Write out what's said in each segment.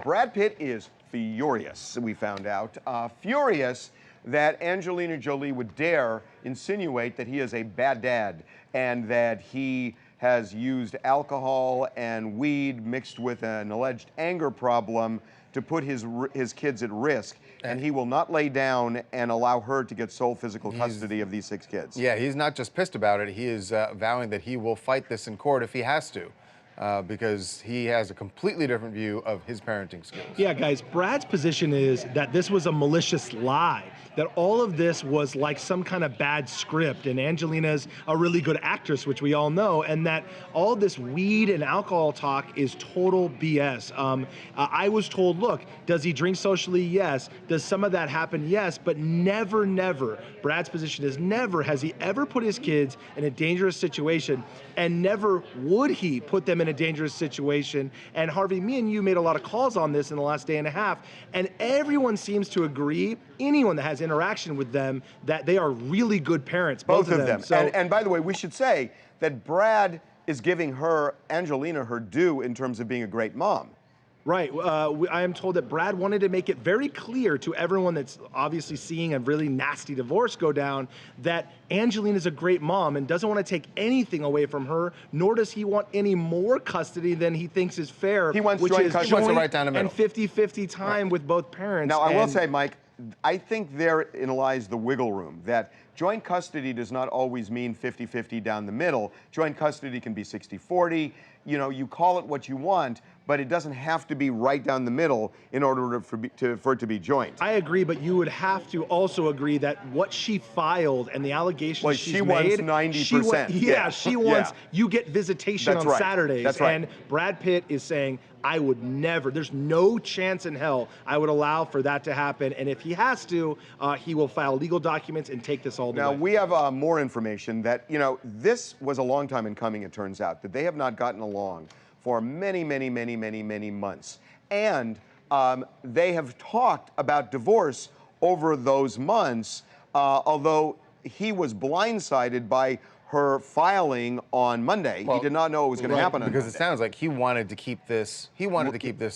Brad Pitt is furious, we found out. Furious that Angelina Jolie would dare insinuate that he is a bad dad and that he has used alcohol and weed mixed with an alleged anger problem to put his kids at risk. And he will not lay down and allow her to get sole physical custody of these 6 kids. Yeah, he's not just pissed about it. He is vowing that he will fight this in court if he has to. Because he has a completely different view of his parenting skills. Yeah, guys, Brad's position is that this was a malicious lie, that all of this was like some kind of bad script, and Angelina's a really good actress, which we all know, and that all this weed and alcohol talk is total BS. I was told, look, does he drink socially? Yes. Does some of that happen? Yes, but never, never. Brad's position is never has he ever put his kids in a dangerous situation, and never would he put them in a dangerous situation. And Harvey, me and you made a lot of calls on this in the last day and a half, and everyone seems to agree, anyone that has interaction with them, that they are really good parents, both of them. So, and by the way, we should say that Brad is giving Angelina her due in terms of being a great mom. Right. I am told that Brad wanted to make it very clear to everyone that's obviously seeing a really nasty divorce go down that Angelina's a great mom and doesn't want to take anything away from her, nor does he want any more custody than he thinks is fair. He wants which joint is custody. He wants it right down the middle. And 50-50 time with both parents. Now, I will say, Mike, I think therein lies the wiggle room, that joint custody does not always mean 50-50 down the middle. Joint custody can be 60-40. You know, you call it what you want, but it doesn't have to be right down the middle in order for it to be joint. I agree, but you would have to also agree that what she filed and the allegations she's made, she wants 90%. She wants you get visitation on Saturdays. That's right. And Brad Pitt is saying, I would never, there's no chance in hell I would allow for that to happen. And if he has to, he will file legal documents and take this all the way. Now, we have more information that, you know, this was a long time in coming, it turns out, that they have not gotten along for many, many, many, many, many months. And they have talked about divorce over those months, although he was blindsided by her filing on Monday. He did not know it was going to happen on Monday. Because it sounds like he wanted to keep this,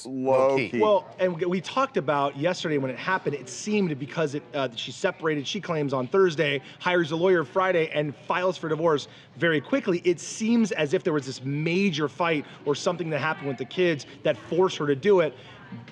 low key. Well, and we talked about yesterday when it happened, it seemed because she separated, she claims on Thursday, hires a lawyer Friday, and files for divorce very quickly. It seems as if there was this major fight or something that happened with the kids that forced her to do it.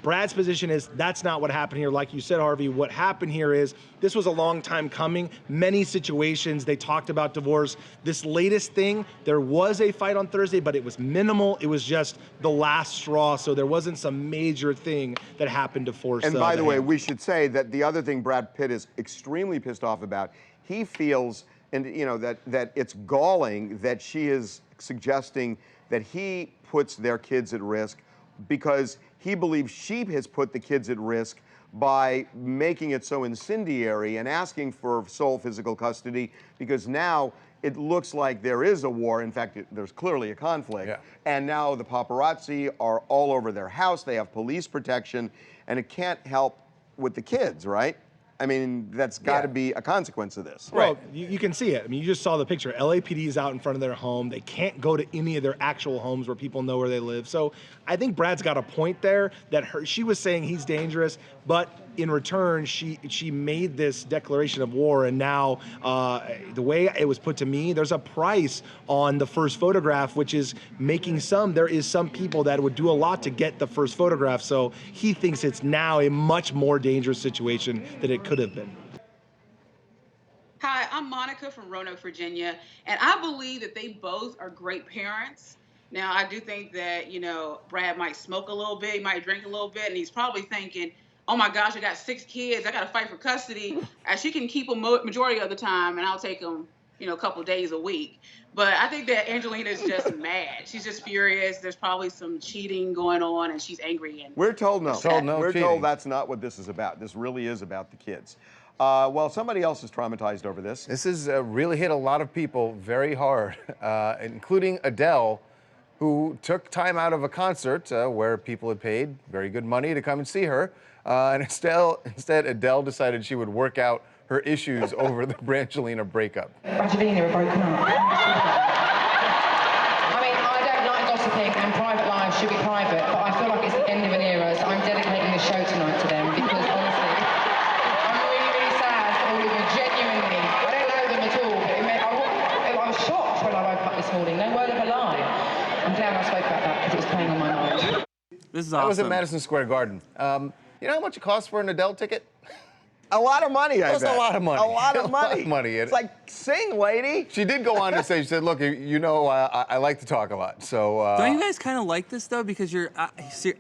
Brad's position is that's not what happened here. Like you said, Harvey, what happened here is this was a long time coming. Many situations, they talked about divorce. This latest thing, there was a fight on Thursday, but it was minimal. It was just the last straw. So there wasn't some major thing that happened to force. And by the way, we should say that the other thing Brad Pitt is extremely pissed off about, he feels, and you know, that it's galling that she is suggesting that he puts their kids at risk because he believes she has put the kids at risk by making it so incendiary and asking for sole physical custody, because now it looks like there is a war. In fact, there's clearly a conflict. Yeah. And now the paparazzi are all over their house. They have police protection, and it can't help with the kids, right? I mean, that's got to be a consequence of this. Well, you can see it. I mean, you just saw the picture. LAPD is out in front of their home. They can't go to any of their actual homes where people know where they live. So I think Brad's got a point there that she was saying he's dangerous, but in return, she made this declaration of war, and now the way it was put to me, there's a price on the first photograph, which is making there is some people that would do a lot to get the first photograph, so he thinks it's now a much more dangerous situation than it could have been. Hi, I'm Monica from Roanoke, Virginia, and I believe that they both are great parents. Now, I do think that, you know, Brad might smoke a little bit, he might drink a little bit, and he's probably thinking, oh my gosh, I got 6 kids, I got to fight for custody. She can keep them majority of the time, and I'll take them, you know, a couple days a week. But I think that Angelina is just mad. She's just furious. There's probably some cheating going on, and she's angry. And we're told no. We're cheating. told that's not what this is about. This really is about the kids. Well, somebody else is traumatized over this. This has really hit a lot of people very hard, including Adele, who took time out of a concert where people had paid very good money to come and see her. And instead, Adele decided she would work out her issues over the Brangelina breakup. Brangelina are broken up. I mean, I don't like gossiping and private lives lives should be private, but I feel like it's the end of an era, so I'm dedicating the show tonight to them because honestly, I'm really, really sad for all of you, genuinely. I don't know them at all, but I was shocked when I woke up this morning. No word of a lie. I'm glad I spoke about that because it was playing on my mind. This is That was at awesome. Madison Square Garden. You know how much it costs for an Adele ticket? A lot of money, I bet. That's a lot of money. A lot of A lot money. of money. It's like, sing, lady. She did go on to say, she said, look, you know, I like to talk a lot, so... Don't you guys kind of like this, though? Because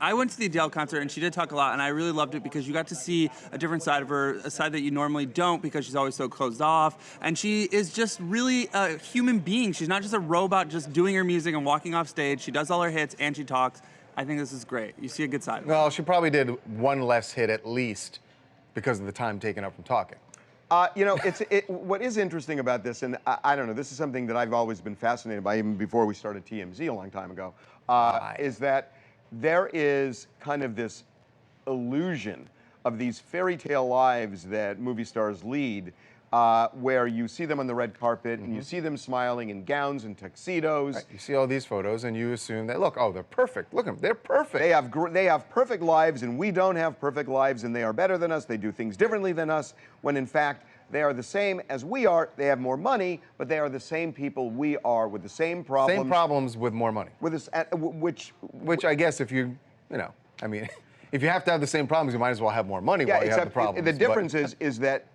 I went to the Adele concert, and she did talk a lot, and I really loved it because you got to see a different side of her, a side that you normally don't because she's always so closed off. And she is just really a human being. She's not just a robot just doing her music and walking off stage. She does all her hits, and she talks. I think this is great. You see a good side of her. Well, she probably did one less hit at least because of the time taken up from talking. You know, what is interesting about this, and I don't know, this is something that I've always been fascinated by, even before we started TMZ a long time ago, is that there is kind of this illusion of these fairy tale lives that movie stars lead, where you see them on the red carpet and you see them smiling in gowns and tuxedos. Right. You see all these photos and you assume that, look, oh, they're perfect. Look at them, they're perfect. They have perfect lives, and we don't have perfect lives, and they are better than us. They do things differently than us, when in fact they are the same as we are. They have more money, but they are the same people we are, with the same problems. Same problems with more money. With this, Which I guess if you know, I mean, if you have to have the same problems, you might as well have more money while you have the problems. The difference is that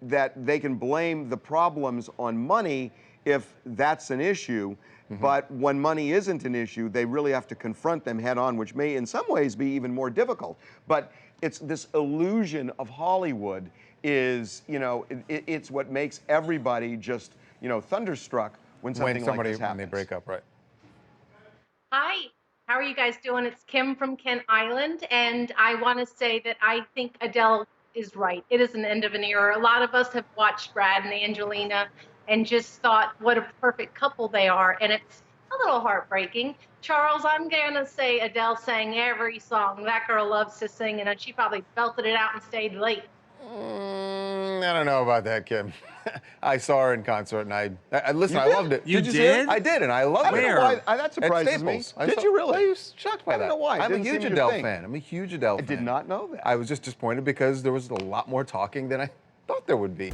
they can blame the problems on money if that's an issue, but when money isn't an issue, they really have to confront them head on, which may in some ways be even more difficult. But it's this illusion of Hollywood is, you know, it's what makes everybody just, you know, thunderstruck when something like this happens. When they break up, right? Hi, how are you guys doing? It's Kim from Kent Island, and I want to say that I think Adele is right. It is an end of an era. A lot of us have watched Brad and Angelina and just thought what a perfect couple they are, and it's a little heartbreaking. Charles, I'm going to say Adele sang every song. That girl loves to sing, and she probably belted it out and stayed late. I don't know about that, Kim. I saw her in concert, and I listen. I loved it. You Did you see her? did? I did, and I loved it. Where? That surprises me. Did you really? I was shocked by I don't that. know why. It I'm a didn't huge seem your Adele thing. fan. I'm a huge Adele fan. I did not know that. I was just disappointed because there was a lot more talking than I thought there would be.